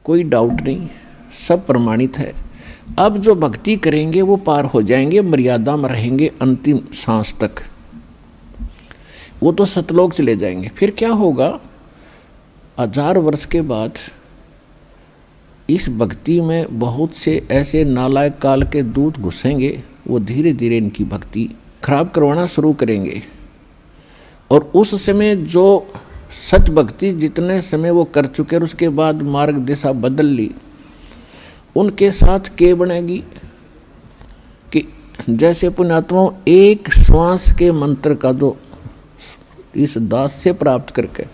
कोई डाउट नहीं, सब प्रमाणित है। अब जो भक्ति करेंगे वो पार हो जाएंगे, मर्यादा में रहेंगे अंतिम सांस तक, वो तो सतलोक चले जाएंगे। फिर क्या होगा, 1000 वर्ष के बाद इस भक्ति में बहुत से ऐसे नालायक काल के दूत घुसेंगे, वो धीरे धीरे इनकी भक्ति खराब करवाना शुरू करेंगे। और उस समय जो सच भक्ति जितने समय वो कर चुके और उसके बाद मार्ग दिशा बदल ली, उनके साथ क्या बनेगी कि जैसे पुण्यात्माओं एक श्वास के मंत्र का जो इस दास से प्राप्त करके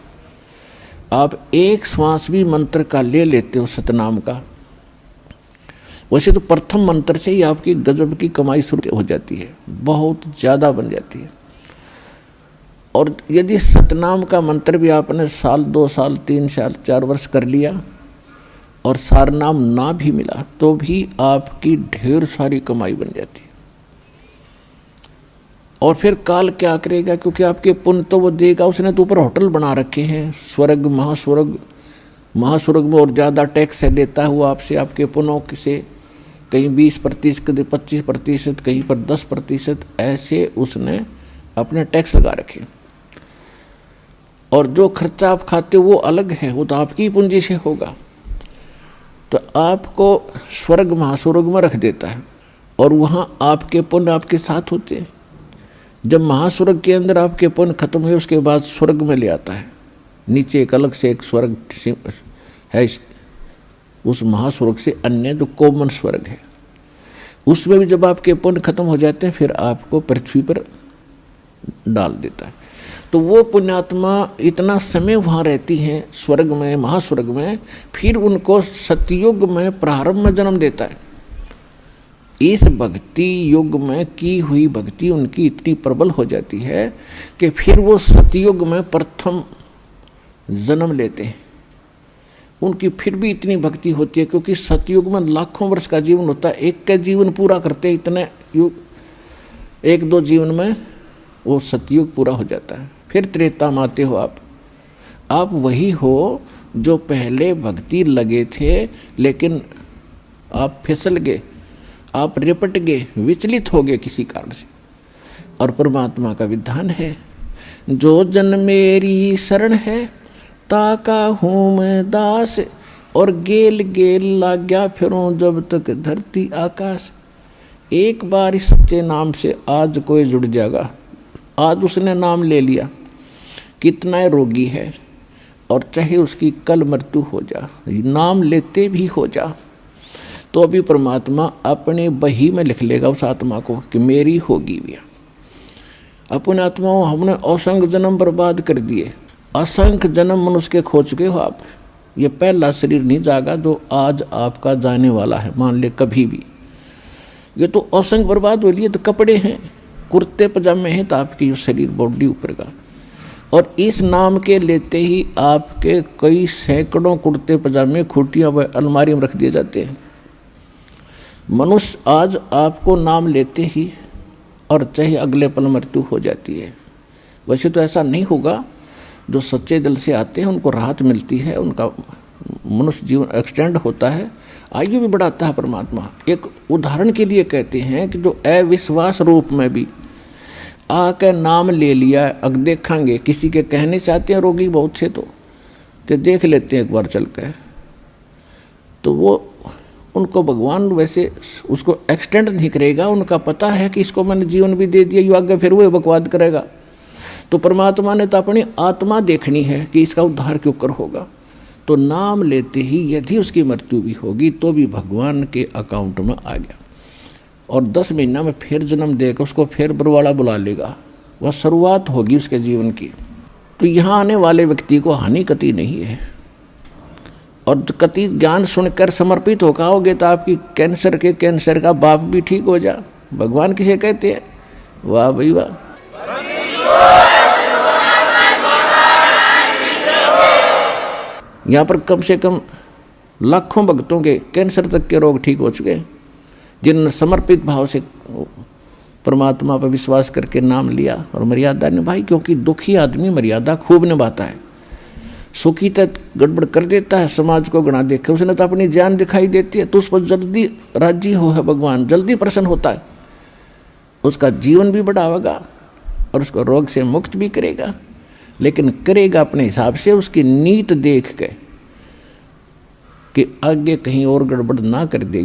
आप एक श्वास भी मंत्र का ले लेते हो सतनाम का, वैसे तो प्रथम मंत्र से ही आपकी गजब की कमाई शुरू हो जाती है, बहुत ज़्यादा बन जाती है। और यदि सतनाम का मंत्र भी आपने साल 2 साल 3 साल 4 वर्ष कर लिया और सारनाम ना भी मिला तो भी आपकी ढेर सारी कमाई बन जाती है। और फिर काल क्या करेगा, क्योंकि आपके पुण्य तो वो देगा, उसने तो ऊपर होटल बना रखे हैं, स्वर्ग महास्वर्ग, महास्वर्ग में और ज़्यादा टैक्स है देता है वो आपसे, आपके पुण्यों से, कहीं 20%, कहीं 25%, कहीं पर 10%, ऐसे उसने अपने टैक्स लगा रखे। और जो खर्चा आप खाते हो वो अलग है, वो तो आपकी ही पूंजी से होगा। तो आपको स्वर्ग महास्वर्ग में रख देता है और वहाँ आपके पुण्य आपके साथ होते हैं। जब महास्वर्ग के अंदर आपके पुण्य खत्म हुए उसके बाद स्वर्ग में ले आता है, नीचे एक अलग से एक स्वर्ग है, उस महास्वर्ग से अन्य जो कॉमन स्वर्ग है, उसमें भी जब आपके पुण्य खत्म हो जाते हैं फिर आपको पृथ्वी पर डाल देता है। तो वो पुण्यात्मा इतना समय वहाँ रहती हैं स्वर्ग में, महास्वर्ग में, फिर उनको सतयुग में प्रारंभ में जन्म देता है। इस भक्ति युग में की हुई भक्ति उनकी इतनी प्रबल हो जाती है कि फिर वो सतयुग में प्रथम जन्म लेते हैं। उनकी फिर भी इतनी भक्ति होती है क्योंकि सतयुग में लाखों वर्ष का जीवन होता है, एक का जीवन पूरा करते इतने युग, 1-2 जीवन में वो सतयुग पूरा हो जाता है। फिर त्रेता में आते हो आप वही हो जो पहले भक्ति लगे थे, लेकिन आप फिसल गए, आप रिपट गए, विचलित हो गए किसी कारण से। और परमात्मा का विधान है, जो जन मेरी शरण है ताका हूँ मैं दास, और गेल गेल लाग्या फिरूं जब तक धरती आकाश। एक बार इस सच्चे नाम से आज कोई जुड़ जाएगा, आज उसने नाम ले लिया, कितना रोगी है और चाहे उसकी कल मृत्यु हो जा, नाम लेते भी हो जा, तो अभी परमात्मा अपने बही में लिख लेगा उस आत्मा को कि मेरी होगी भी। अपने आत्माओं हमने असंख्य जन्म बर्बाद कर दिए, असंख्य जन्म मनुष्य के खो चुके हो आप। ये पहला शरीर नहीं जागा जो आज आपका जाने वाला है, मान ले कभी भी, ये तो असंख्य बर्बाद हो लिए। तो कपड़े हैं, कुर्ते पजामे हैं, तो आपकी शरीर बॉडी ऊपर का, और इस नाम के लेते ही आपके कई सैकड़ों कुर्ते पजामे खूटियाँ व अलमारी में रख दिए जाते हैं। मनुष्य आज आपको नाम लेते ही और चाहे अगले पल मृत्यु हो जाती है। वैसे तो ऐसा नहीं होगा, जो सच्चे दिल से आते हैं उनको राहत मिलती है, उनका मनुष्य जीवन एक्सटेंड होता है, आयु भी बढ़ाता है परमात्मा। एक उदाहरण के लिए कहते हैं कि जो अविश्वास रूप में भी आकर नाम ले लिया, अब देखेंगे किसी के कहने से आते हैं रोगी बहुत से, तो कि देख लेते हैं एक बार चल कर, तो वो उनको भगवान वैसे उसको एक्सटेंड नहीं करेगा, उनका पता है कि इसको मैंने जीवन भी दे दिया, यू आगे फिर वो बकवाद करेगा। तो परमात्मा ने तो अपनी आत्मा देखनी है कि इसका उद्धार क्यों कर होगा। तो नाम लेते ही यदि उसकी मृत्यु भी होगी तो भी भगवान के अकाउंट में आ गया, और 10 महीना में फिर जन्म देकर उसको फिर बरवाड़ा बुला लेगा, वह शुरुआत होगी उसके जीवन की। तो यहाँ आने वाले व्यक्ति को हानि कति नहीं है, और कति ज्ञान सुनकर समर्पित होकर आओगे तो आपकी कैंसर का बाप भी ठीक हो जा। भगवान किसे कहते हैं? वाह भाई वाह। यहाँ पर कम से कम लाखों भक्तों के कैंसर तक के रोग ठीक हो चुके हैं, जिन्होंने समर्पित भाव से परमात्मा पर विश्वास करके नाम लिया और मर्यादा निभाई। क्योंकि दुखी आदमी मर्यादा खूब निभाता है, सुखी तक गड़बड़ कर देता है, समाज को गणा देखे, उसने तो अपनी जान दिखाई देती है, तो उस पर जल्दी राजी हो है भगवान, जल्दी प्रसन्न होता है, उसका जीवन भी बढ़ावेगा और उसको रोग से मुक्त भी करेगा, लेकिन करेगा अपने हिसाब से, उसकी नीत देख के कि आगे कहीं और गड़बड़ ना कर दे।